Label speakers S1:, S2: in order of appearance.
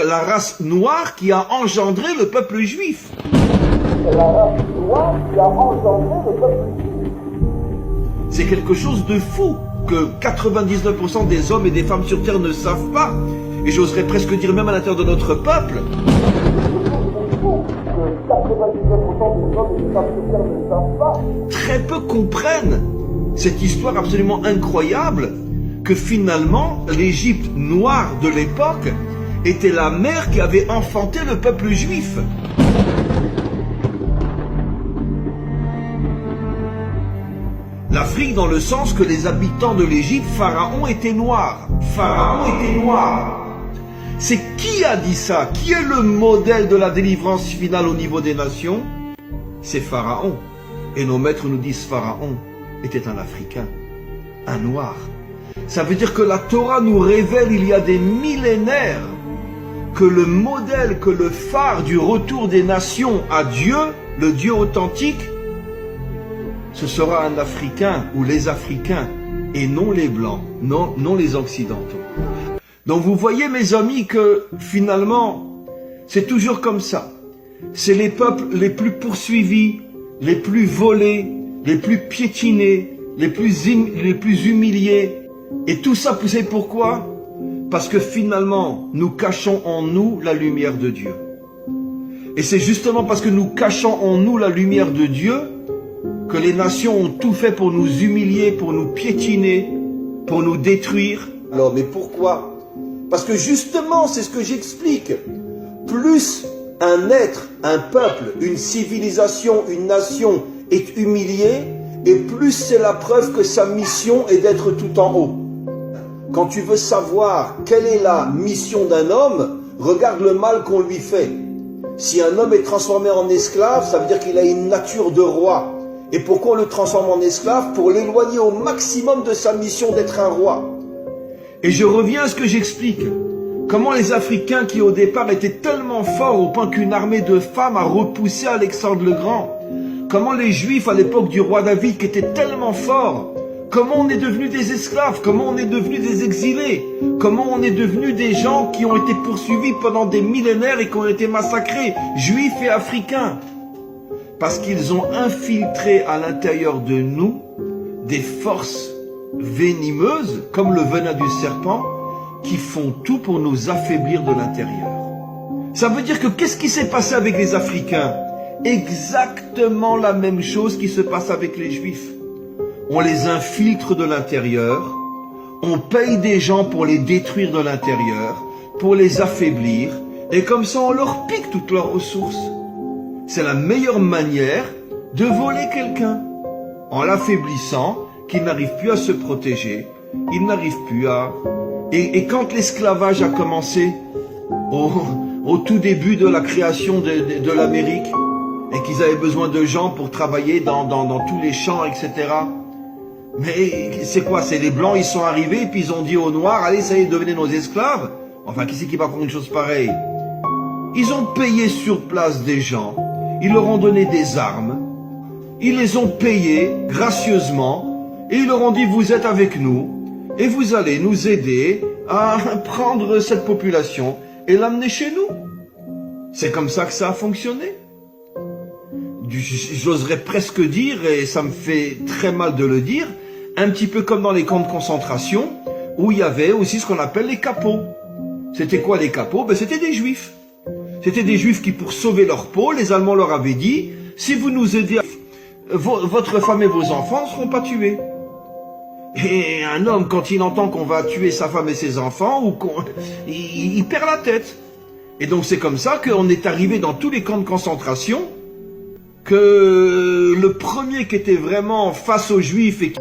S1: la race noire qui a engendré le peuple juif. C'est quelque chose de fou que 99% des hommes et des femmes sur terre ne savent pas. Et j'oserais presque dire même à l'intérieur de notre peuple. Très peu comprennent cette histoire absolument incroyable que finalement l'Égypte noire de l'époque était la mère qui avait enfanté le peuple juif. L'Afrique dans le sens que les habitants de l'Égypte, Pharaon était noir. Pharaon était noir. C'est qui a dit ça? Qui est le modèle de la délivrance finale au niveau des nations? C'est Pharaon. Et nos maîtres nous disent Pharaon était un Africain, un noir. Ça veut dire que la Torah nous révèle il y a des millénaires que le modèle, que le phare du retour des nations à Dieu, le Dieu authentique, ce sera un Africain ou les Africains et non les Blancs, non les Occidentaux. Donc vous voyez mes amis que finalement c'est toujours comme ça. C'est les peuples les plus poursuivis, les plus volés, les plus piétinés, les plus humiliés. Et tout ça, vous savez pourquoi? Parce que finalement nous cachons en nous la lumière de Dieu. Et c'est justement parce que nous cachons en nous la lumière de Dieu que les nations ont tout fait pour nous humilier, pour nous piétiner, pour nous détruire. Alors, mais pourquoi? Parce que justement, c'est ce que j'explique. Plus un être, un peuple, une civilisation, une nation est humiliée, et plus c'est la preuve que sa mission est d'être tout en haut. Quand tu veux savoir quelle est la mission d'un homme, regarde le mal qu'on lui fait. Si un homme est transformé en esclave, ça veut dire qu'il a une nature de roi. Et pourquoi on le transforme en esclave? Pour l'éloigner au maximum de sa mission d'être un roi. Et je reviens à ce que j'explique. Comment les Africains qui au départ étaient tellement forts au point qu'une armée de femmes a repoussé Alexandre le Grand. Comment les Juifs à l'époque du roi David qui étaient tellement forts. Comment on est devenus des esclaves? Comment on est devenus des exilés? Comment on est devenus des gens qui ont été poursuivis pendant des millénaires et qui ont été massacrés, Juifs et Africains? Parce qu'ils ont infiltré à l'intérieur de nous des forces venimeuses, comme le venin du serpent, qui font tout pour nous affaiblir de l'intérieur. Ça veut dire que qu'est-ce qui s'est passé avec les Africains? Exactement la même chose qui se passe avec les Juifs. On les infiltre de l'intérieur, on paye des gens pour les détruire de l'intérieur, pour les affaiblir, et comme ça on leur pique toutes leurs ressources. C'est la meilleure manière de voler quelqu'un, en l'affaiblissant, qu'il n'arrive plus à se protéger, il n'arrive plus à... Et quand l'esclavage a commencé, au tout début de la création de l'Amérique, et qu'ils avaient besoin de gens pour travailler dans tous les champs, etc. Mais c'est quoi? C'est les Blancs, ils sont arrivés, et puis ils ont dit aux Noirs, allez, ça y est, devenez nos esclaves. Enfin, qui c'est qui va contre une chose pareille? Ils ont payé sur place des gens, ils leur ont donné des armes, ils les ont payés gracieusement, et ils leur ont dit, vous êtes avec nous, et vous allez nous aider à prendre cette population et l'amener chez nous. C'est comme ça que ça a fonctionné. J'oserais presque dire, et ça me fait très mal de le dire, un petit peu comme dans les camps de concentration, où il y avait aussi ce qu'on appelle les capots. C'était quoi les capots? Ben, c'était des Juifs. C'était des Juifs qui, pour sauver leur peau, les Allemands leur avaient dit, si vous nous aidez, votre femme et vos enfants ne seront pas tués. Et un homme, quand il entend qu'on va tuer sa femme et ses enfants, ou il perd la tête. Et donc c'est comme ça qu'on est arrivé dans tous les camps de concentration, que le premier qui était vraiment face aux Juifs et qui